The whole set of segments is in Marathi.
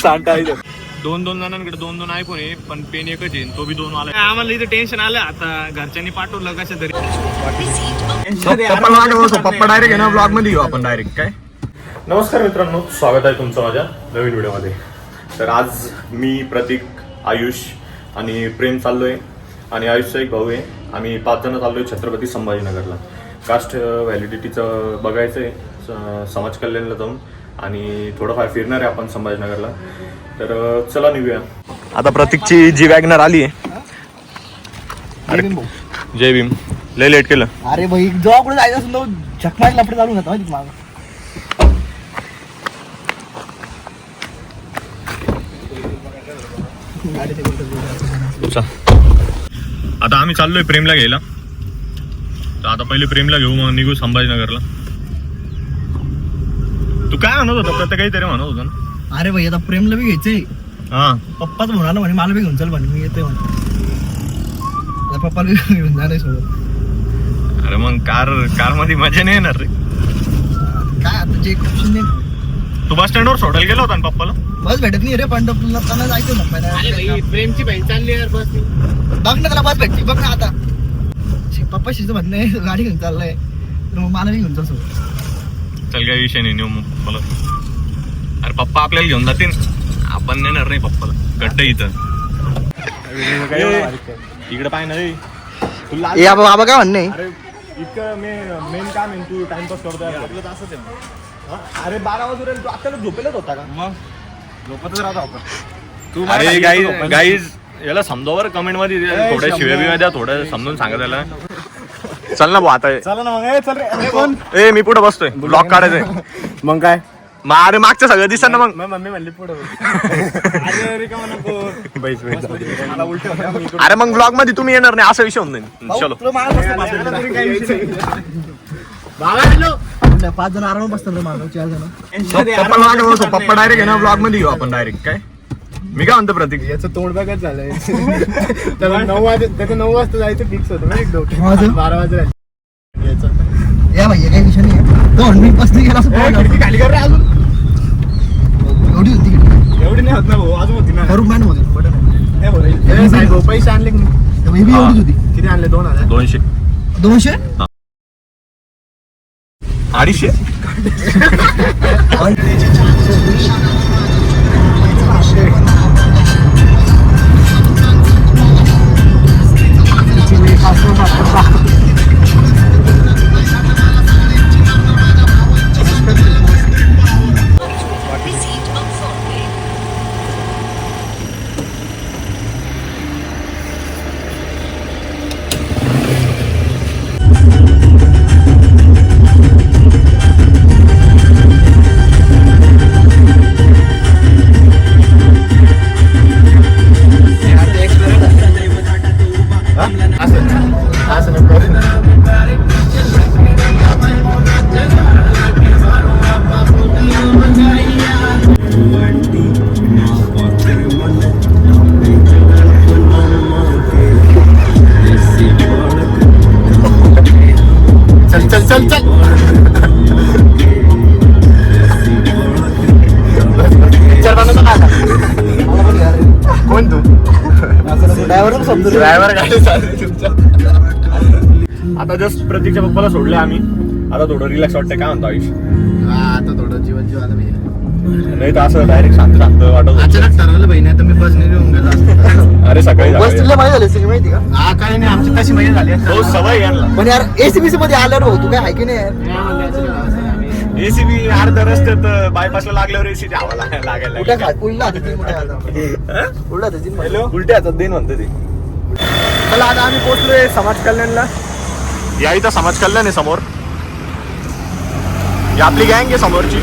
सांगता दोन जणांकडे दोन आयफोन आहे, पण पेन एकच आहे, तो बी 2 वाला. आम्हाला इथे टेन्शन आलं आता, घरच्यांनी पाठवलं कशा तरी. पप्पा डायरेक्ट आहे ना ब्लॉग मध्ये घेऊ आपण डायरेक्ट. काय नमस्कार मित्रांनो, स्वागत आहे तुमचं माझ्या नवीन व्हिडिओमध्ये. तर आज मी, प्रतीक, आयुष आणि प्रेम चाललोय आणि आयुषचा एक भाऊ आहे. आम्ही 5 जण चाललोय छत्रपती संभाजीनगरला. कास्ट व्हॅलिडिटीचं बघायचं आहे, समाज कल्याणला जाऊन आणि थोडंफार फिरणार आहे आपण संभाजीनगरला. तर चला निघूया. आता प्रतीकची जी वॅगनर आली आहे. जय भीम. लय लेट केलं. अरे भाई जेव्हा कुठे जायचं असेल तर झकमारी लपडे चालू घेतो माहिती मागं. आता आम्ही चाललोय प्रेमला घ्यायला. तर आता पहिले प्रेमला घेऊ, मग निघू संभाजीनगरला. तू काय म्हणत होता? प्रत्येक काहीतरी म्हणत होता ना. अरे भाई आता प्रेमला बी घ्यायचंय. हा, पप्पाच म्हणाला म्हणे मला बी घेऊन चल म्हणे, मी येतोय म्हणे. पप्पाला बी घेऊन जाणार सोबत. अरे मग कार मध्ये मजा नाही येणार रे. काय आता जे ऑप्शन नाही. तू बस स्टँडवर सोडायला गेला होता ना पप्पाला? बस भेटत नाही रे, पंढरपूरला त्यांना जायचं ना. प्रेमची बहीण चालली यार बस. बघ ना त्याला बस भेटते बघ ना आता. पप्पा शिचं म्हणणं आहे गाडी घेऊन चाललाय, तर मग मला बी घेऊन चल सोबत. चल काय विषय नाही, नेऊ मग मला. अरे पप्पा आपल्याला घेऊन जातील, आपण नेणार नाही पप्पाला. गड्ड इथं इकडे पाय ना रे. बाबा काय म्हणणं आहे? इतकं मेन काम आहे, तू टाइमपास करतोय. अरे 12 वाजून तू आपल्याला झोपेलच होता का? मग झोपतच राहतो आपण. तू अरे गाईज याला समजावर कमेंट मध्ये थोड्या शिव्या बिव्या द्या, थोडं समजून सांगा त्याला. चल ना भाऊ आता. चला ना मग. चल रे. कोण? ए मी पुढे बसतोय, ब्लॉग काढायचंय. मग काय? अरे मागचं सगळं दिसत ना. मग मम्मी म्हणली पुढे. अरे मग ब्लॉग मध्ये तुम्ही येणार नाही असा विषय होऊन जाईल. चलो. तुला 5 जण आराम बसतात मागं, 4 जण. पप्पा डायरेक्ट आहे ना ब्लॉग मध्ये घेऊ आपण डायरेक्ट. काय मी काय म्हणतो प्रतीक, याचं तोंड बघत झालंय. त्याला 9 वाजता जायचं फिक्स होतं ना. 12 वाजता या भाई काही विषय नाही. 2 मिनिट बसली गेला असं खाली कर रे. अजून एवढी होती एवढी नाही होत ना भाऊ, अजून होती ना. करून होती पैसे आणले की नाही? एवढीच होती. किती आणले? 2000. 200 200 250. कोण तू? ड्रायव्हर गाडी चालली तुमच्या. आता जस्ट प्रतीकच्या पप्पाला सोडले आम्ही. आता थोडं रिलॅक्स वाटतंय. काय म्हणतो आयुष? आता थोडं जीवन आलं पाहिजे. नाही तर असं डायरेक्ट शांत वाटत होतं. अचानक ठरवलं पाहिजे, नाही तर मी बसने येऊन गेलो. अरे सकाळी बस तुला माहिती झाली सगळी माहिती का? हा काही नाही, आमची तशी महिने झाली. हो सवय यांना. पण यार एसीबीसी मध्ये आल्यावर हो तू काय आहे की नाही यार? एसीबी अर्ध रस्त्यात बायपासला लागल्यावर एसी द्यावा लागायला. उलट्या हातात देईन म्हणते ते. चला आता आम्ही पोहोचलोय समाज कल्याणला. या इथं समाज कल्याण आहे समोर. ही आपली गँग आहे समोरची.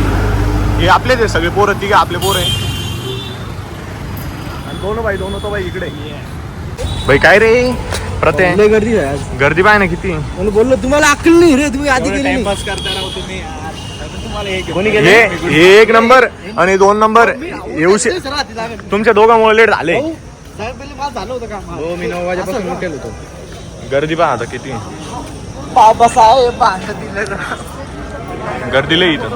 हे आपलेच आहे सगळे पोरं. तिघे आपले पोर आहे. दोन तो भाई इकडे. भाई काय रे प्रत्येक गर्दी आहे आज. गर्दी पाय ना किती. बोललो तुम्हाला अक्कल नाही रे, तुम्ही आधी गेले नाही. एक नंबर आणि 2 नंबर येऊ तुमच्या दोघांमुळे लेट झाले. झालं होतं का? हो, मी 9 वाजेपासून उठेल होतो. गर्दी पहा आता किती. बाबासाहेब गर्दी लई इथं.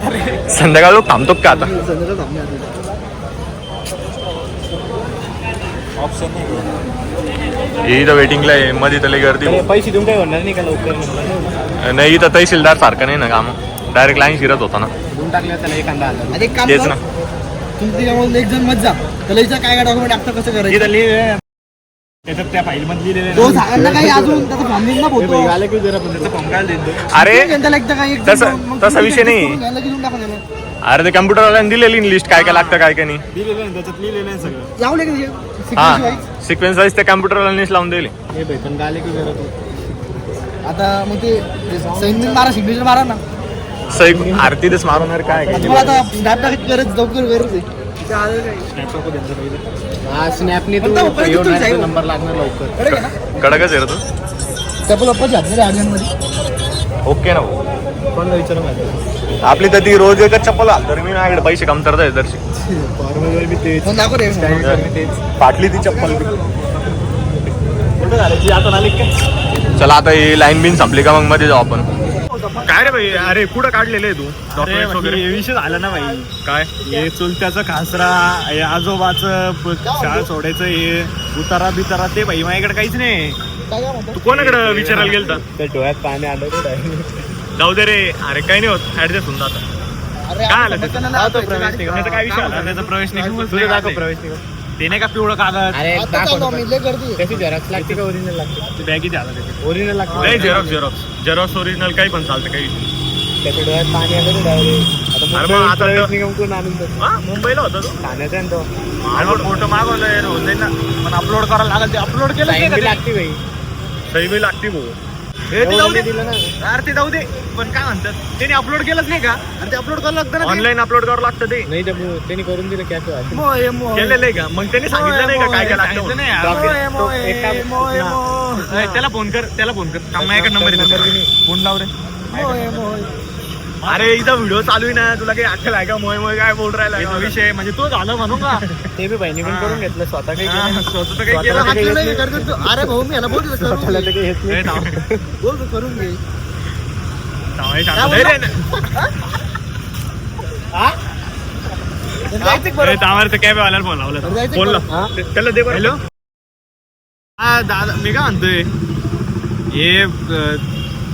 संध्याकाळ लोक थांबतो का आता? संध्याकाळ थांबणे आता. इथं वेटिंगला आहे, मध्ये तर लई गर्दी भाऊ. पैसे देऊन काय होणार नाही का लवकर? नाही इथं तहसीलदार सारखं नाही ना काम, डायरेक्ट लाईन शिरत होता ना. देऊन टाकले त्याला एखादा आला. आता एक काम तेच कर, ना. तुम्ही त्याच्यामध्ये एक जण मत जा, त्याला विचार काय काय डॉक्युमेंट लागतं, कसं करायचं. इथं लिहिलं त्याच्यात त्या फाईल मध्ये लिहिलेलं तो सांगा ना काही अजून त्याचा फॉर्म देईन ना फोटो. आलं की जरा पण त्याचा फॉर्म काय देतो. अरे त्याला एकदा काही एक तसा- जण- मग तसा तुम्ही विषय नाही. करून घ्यायला की देऊन टाका त्याला. अरे ते कम्प्युटरवाल्याने दिलेली लिस्ट काय काय लागतं काय काय नाही. दिलेलं आहे त्याच्यात लिहिलेलं आहे सगळं. लावले का हा sequence सिक्वेन्स वाईज त्या कम्प्युटरवाल्यानेच लावून दिले. हे भाई पण आले की जरा तू wise? आता मग ते सैनिक मारा, सिग्नेचर मारा ना. सही आरतीच मारणार काय काय. तुम्हाला आता स्नॅप टाकायची गरज लवकर गरज आहे. तिथे आलं काय? स्नॅप टाकू द्यायचं पहिले. हा स्नॅपने तू पण तो येऊन साहेब. नंबर लागणार लवकर. कळलं का ना? कडकच आहे रे तू. त्या पप्पाची हात मध्ये आगनमध्ये. ओके ना भाऊ. कोणाला विचार माहिती आपली तर ती रोज एकच चप्पल घाल तर मी माझ्याकडे पैसे कम करता येत दर्शी. फॉर्मल बी तेच फोन दाखव रे. फाटली ती चप्पल. कुठं झालं जी आता आली काय? चला आता ही लाईन बिन संपली का मग मध्ये जाऊ आपण. काय रे भाई, अरे कुठं काढलेलं आहे तू डॉक्युमेंट वगैरे? हे विषय झाला ना भाई. काय हे चुलत्याचं खासरा, हे आजोबाचं शाळा सोडायचं, हे उतारा बितारा ते भाई माझ्याकडे काहीच नाही. काय काय म्हणतो? तू कोणाकडे विचारायला गेलता? त्या डोळ्यात पाणी आलं कुठं. जाऊ दे रे. अरे काही नाही होत, ऍडजस्ट होऊन जातं. अरे काय आलं आपण त्याचं? बघताना तो आता प्रवेश गाडी- निघाला. त्याचा काय विषय आला? त्याचा प्रवेश निघून तुझं दाखव प्रवेश निघून. ते नाही का पिवळं कागद? अरे आता चाललो आम्ही, लय गर्दी आहे. त्याची झेरॉक्स लागते का ओरिजिनल लागते? बॅगीत आला त्याच्या. ओरिजिनल नाही लागते. झेरॉक्स ओरिजिनल काही पण चालतं काही. त्याच्या डोळ्यात पाणी आलं ना direct. आता अरे मग मुंबईहून आता प्रवेश तो- निघून कोण आणून देतं? हा मुंबईला होता तो. ठाण्याचा आहे ना तो. माझा फोटो मागवलाय होऊन जाईल ना, पण अपलोड करायला लागेल. ते अपलोड केलं Sign बी लागते भाई. सही बी लागते भाऊ. हे ते जाऊ दे. दिलं ना. अरे ते जाऊ दे, पण काय म्हणतात त्यांनी अपलोड केलंच नाही का? आणि ते अपलोड करावं लागतं ना ते. ऑनलाईन अपलोड करावं लागतं ते. नाही तर त्यांनी करून दिलं कॅश मोये, मोये. केलेलं आहे का? मग त्यांनी सांगितलं नाही का काय काय लागतं म्हणून? मोये, मोये, मोये, मोये. त्याला फोन कर, त्याला फोन कर. माझ्याकडे नंबर फोन लाव रे. मोये, मोये. अरे इथं व्हिडिओ चालू आहे ना, तुला काही अक्कल आहे का? मोय मोय काय बोल राहिला विषय? म्हणजे तो झालं म्हणून का? ते बी बहिणी पण करून घेतलं स्वतः काही केलं नाही. स्वतः काही केलं स्वतःला नाही. हाकलं नाही करत तो. अरे भाऊ मी याला बोलतो करून स्वतःला घे. तर काही येत नाही. ए, थांब. बोलतो करून घे. थांब, शांत. नाही रे, नाही. जायचं का बरं? थांब रे, ते कॅब वाल्याला फोन लावला. बरं, जायचं बोल का ना. त्याला दे बरं. हॅलो हा दादा, मी काय म्हणतोय हे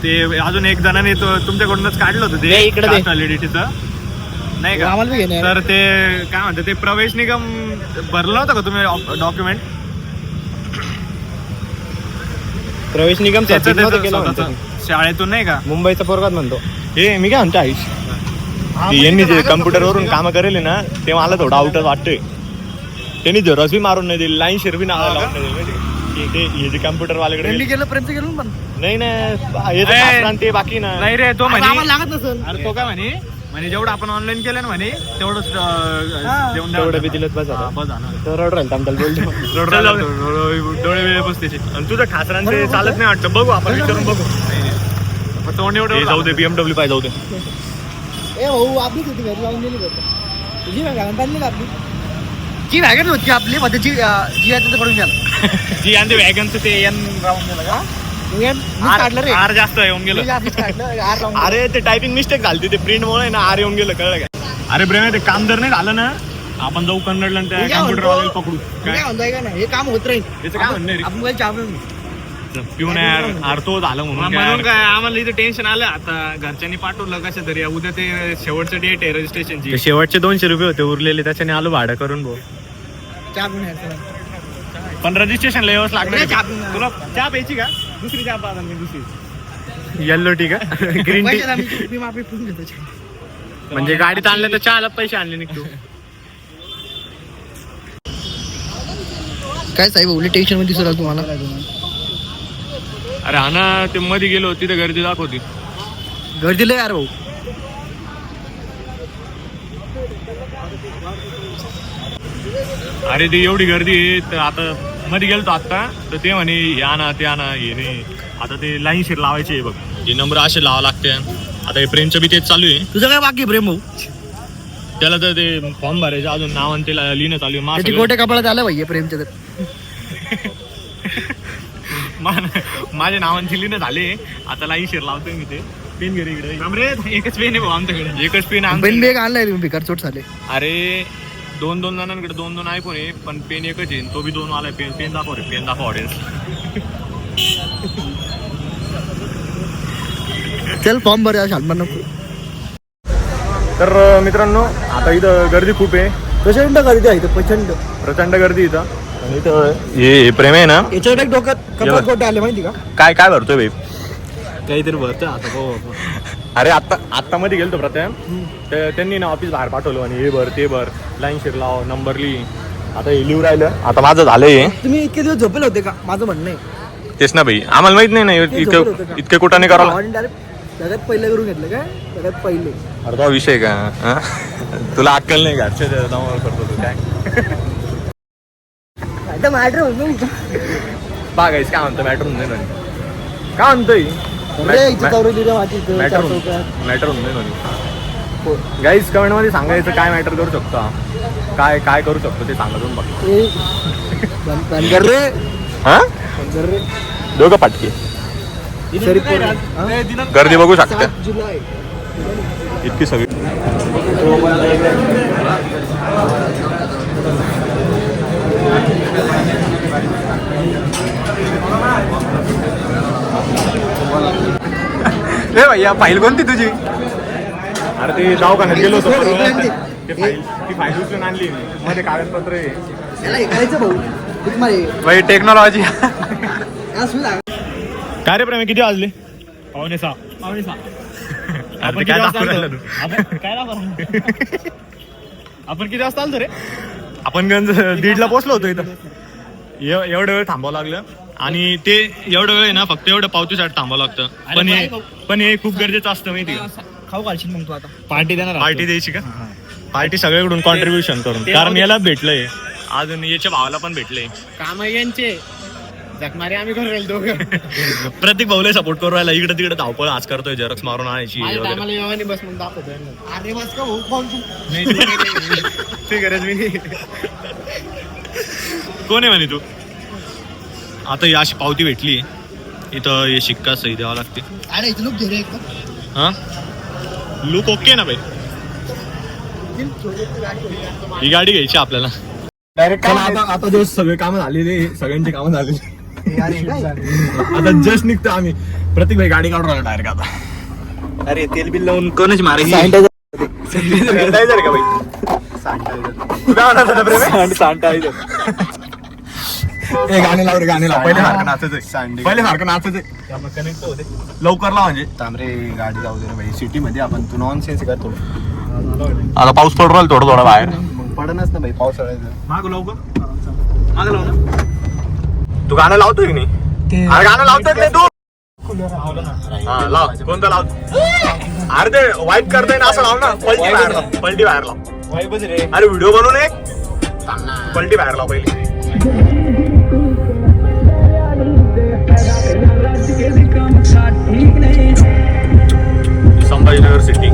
ते अजून एक जणांनी तो तुमच्याकडूनच काढलं होतं दे इकडे दे. ते व्हॅलिडिटीचं नाही का? आम्हाला बी घेणार. तर ते काय म्हणतात ते प्रवेश निगम भरलं होतं का तुम्ही डॉक्युमेंट? प्रवेश निगम त्याचं नव्हतं केलं स्वतःचं म्हणतो. शाळेतून नाही का? मुंबईचा पोरगाच म्हणतो. हे मी काय म्हणतो आयुष, यांनी जे कम्प्युटरवरून कामं करेले ना ते मला थोडं आउटच वाटतंय. त्यांनी झेरॉक्स बी मारून नाही दिली, लाईन शिर बी नाव लावून नाही दिली. ते हे जे कम्प्युटर वाल्याकडे प्रेमनी केलं, प्रेमचं केलं पण. नाही ना, हे तर शास्त्रांत ते बाकी ना. नाही रे, तो आता आम्हाला लागत नसेल. अरे तो काय म्हणे जेवढं आपण ऑनलाईन केलं ना म्हणे तेवढंच देऊन द्या. तेवढं बी दिलंच बस हा, आता. बस झालं. तो रड राहील आमच्याला बोलतो. चल जाऊ दे. डोळे वेळ बसते. आणि तुझं खासरान ते चालत नाही वाटतं. बघू आपण विचारून बघू. तोंड एवढं जाऊ दे. BMW पाहिजे जाऊ दे. ए भाऊ आपलीच होती घरी लावून दिली बरं. जी वॅगन बांधली का आपली? जी वॅगन होती आपली मध्ये जी पडून गेला. जी आणि ते वॅगनचं ते एन राहून गेलं का? काढलं रे. आर जास्त येऊन गेलं. मी आपलीच काढलं, आर लावून अरे ते टायपिंग मिस्टेक झाली, ते प्रिंट मुळे ना आर येऊन गेलं, कळलं का? अरे ब्रेम ते काम जर नाही झालं ना, आपण जाऊ कन्नडला आणि त्या मी काय कम्प्युटर म्हणतो? वाल्याला पकडू. मी काय म्हणतोय का ना, हे काम होत राहील. त्याचं काय म्हणणं आहे रे? आपण काही चहा पिऊन घेऊ. पिऊन यार तो झालं म्हणून काय आम्हाला इथे टेन्शन आलं. आता घरच्यांनी पाठवलं कसं तरी. उद्या ते शेवटचं डेट आहे रजिस्ट्रेशनची. शेवटचे 200 रुपये होते उरलेले, त्याच्याने आलो भाडं करून भाऊ. चहा पिऊन यायचं. पण रजिस्ट्रेशनला व्यवस्था लागणार चहा आहे. पिऊन तुला चहा प्यायची का? दुसरी चहा पाहा मी दुसरी. येल्लो टी का? Green tea. पैशाला मी माफी पिऊन घेतो चहा. म्हणजे गाडीत आणलं तर चहाला पैसे आणले निघतो. काय साहेब उलट टेन्शन मध्ये दिसू लागलं तुम्हाला? अरे हा ना, ते मध्ये गेलो तिथे गर्दी दाखवती. गर्दी लय यार भाऊ. अरे ती एवढी गर्दी आहे, तर आता मध्ये गेलतो आता, तर ते म्हणे हे आणा ते आणा, हे नाही. आता ते लाईन शीर लावायची आहे बघ, हे नंबर असे लावा लागते. आता हे प्रेमचं बी तेच चालू आहे. तुझं काय बाकी आहे प्रेम भाऊ? त्याला तर ते फॉर्म भरायचं अजून, नाव आणि त्याला लिहिणं चालू आहे. त्याची गोटे कपाळात आलं भाई प्रेमच्या तर. माझे नावांची लिहिणं झाले. आता लाईन शीर लावतोय मी ते. पेन घरी इकडे एकच पेन आहे भाऊ आमच्याकडे. एकच पेन पेन बेग आणलाय तुम्ही भिकार चोट झाले. अरे 2 जणांकडे 2 आयफोन आहे पण पेन एकच आहे तो बी 2 आलाय. पेन दाखव रे पेन दाखव ऑडियन्स. चल फॉर्म भर शालमान नको. तर मित्रांनो आता इथं गर्दी खूप आहे. प्रचंड गर्दी आहे इथं प्रचंड गर्दी इथं. आणि इथं हे प्रेम आहे ना याच्यावर एक डोक्यात कपाट कोटे आले माहिती का. काय भरतोय भाई काहीतरी भरतं आता हो. अरे आत्ता मध्ये गेलतो प्रथम त्यांनी ना ऑफिस बाहेर पाठवलं आणि हे भर ते भर लाईन शिर लाव नंबर लिही. आता हे लिहू राहिलं. आता माझं झालंय. तुम्ही इतके दिवस झोपेल होते का माझं म्हणणं आहे. तेच ना भाई आम्हाला माहित नाही ना इतके कुठं नाही करावं. डायरेक्ट सगळ्यात पहिले करून घेतलं काय सगळ्यात पहिले. अरे तो विषय का हा? तुला अक्कल नाही घरचे दमावर करतो तू काय आता मॅटर होतो बागायच काय म्हणतो मॅटर होऊन नाही काय म्हणतोय मॅटर होऊन नाही गाईज कमेंट मध्ये सांगायचं काय मॅटर करू शकतो काय करू शकतो ते सांगा तुम्ही बघ. हा दोघं पाटकी गर्दी बघू शकता इतकी सगळी. रे भैया फाईल कोणती तुझी. अरे ते दवाखान्यात गेलो होतो ती फाईल उचलून आणली मध्ये कागदपत्र आहे. भाई टेक्नॉलॉजी. काय रे प्रेम किती वाजले. 5:45. अरे काय दाखवून राहिला तू. आपण किती वाजता आलतो रे. आपण गंज 1:30 पोहोचलो होतो इथं. एवढं वेळ थांबावं लागलं आणि ते एवढं वेळ आहे ना फक्त एवढं पावतीसाठी थांबावं लागतं. पण हे खूप गरजेचं असतं माहिती का. खाऊ घालशील मग तू आता. पार्टी देणार. पार्टी द्यायची का. पार्टी सगळ्याकडून कॉन्ट्रीब्युशन करून कारण याला भेटलंय अजून याच्या भावाला पण भेटलंय. काम यांचे जगणारे आम्ही करून राहील दोघं. प्रत्येक भाऊला सपोर्ट करू राहिला. इकडे तिकडे धावपळ आज करतोय झेरॉक्स मारून आणायची बस मग दाखवतोय. अरे बस का भाऊ फोन ते गरज मी नाही. कोण आहे म्हणे तू. आता ही अशी पावती भेटली इथं हे शिक्का सही द्यावा लागते. अरे इथं लोक घे रे एकदम. हा लुक ओके ना भाई. ही गाडी घ्यायची आपल्याला डायरेक्ट. आता दिवस सगळे कामं झालेले सगळ्यांची कामं झालेली. आता जस्ट निघतो आम्ही. प्रत्येक भाई गाडी काढून राहिला डायरेक्ट आता. अरे तेल बिल लावून कोणच मारे. सॅनिटायझर का भाई. तू काय म्हणत होता प्रेम. ए गाणे लाव रे गाणे लाव. पहिले सारखं नाचायचंय. लवकर लाव म्हणजे तांबरे गाडी जाऊ दे रे भाई. सिटी मध्ये आपण तू नॉन सेन्स कर थोडं. आता पाऊस पडू राहिला थोडा बाहेर. मग पडनच ना भाई पावसाळ्याचं. माग लाव ना. तू गाणं लावतोय की नाही. अरे गाणं लावतोय की नाही तू. हा लाव. कोणतं लाव. अरे ते वाईट करताय ना असं लाव ना. पलटी बाहेर लाव. अरे व्हिडिओ बनवून एक पलटी बाहेर लाव पहिली. संभाजीनगर सिटी.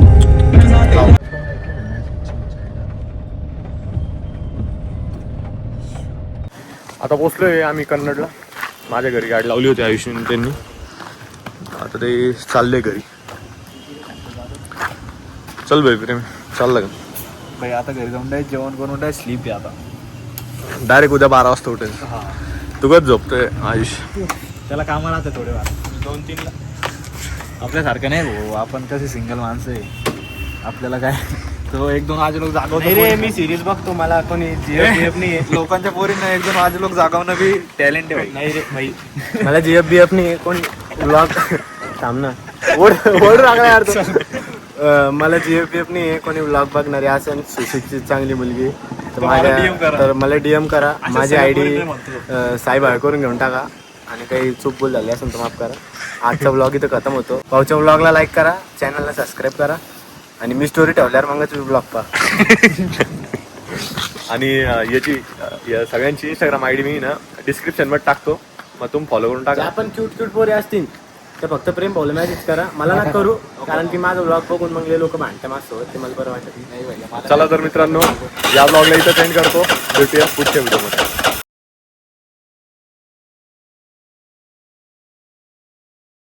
आता पोचलोय आम्ही कन्नडला. माझ्या घरी गाडी लावली होती आयुष्यने त्यांनी. आता ते चालले घरी. चल भाई प्रेम चाललं का भाई. आता घरी जाऊन डायरेक्ट जेवण करून डायरेक्ट स्लीप आहे आता. डायरेक्ट उद्या 12 वाजता उठेल. तू कच झोपतोय आयुष. त्याला कामं राहतं थोडे वार 2-3ला. आपल्यासारखं नाही भाऊ. आपण कसे सिंगल माणसं आहे. आपल्याला काय तो 1-2 वाजे लोक जागवतो. रे मी सिरीज बघतो. मला कोणी जीएफ नाही. लोकांच्या पोरींना 1-2 वाजे लोक जागवणं बी टॅलेंट आहे. नाही रे भाई. मला जीएफ नाही कोण ब्लॉग थांबना ओढ लागला यार तो. मला जीएफ नाही कोणी ब्लॉग बघणारे असं सुशिक्षित चांगली मुलगी तर मला डीएम करा. माझी आयडी साहेब करून घेऊन टाका. आणि काही चूक बोल झाली असेल तर माफ करा. आजचा ब्लॉग इथं खतम होतो. भाऊच्या ब्लॉगला लाईक करा. चॅनलला सबस्क्राईब करा. आणि मी स्टोरी ठेवल्यावर मग तुम्ही ब्लॉग पहा. आणि याची सगळ्यांची इंस्टाग्राम आयडी मी ना डिस्क्रिप्शन मध्ये टाकतो. मग तुम्ही फॉलो करून टाका. आपण क्यूट पोरे असतील तर फक्त प्रेम भाऊला मॅसेज करा. मला ना करू कारण की माझा ब्लॉग बघून मग लोक भांडते माझ्यासोबत. ते मला बरं वाटत नाही. चला तर मित्रांनो या ब्लॉगला इथं सेंड करतो. भेटूया पुढच्या व्हिडिओमध्ये.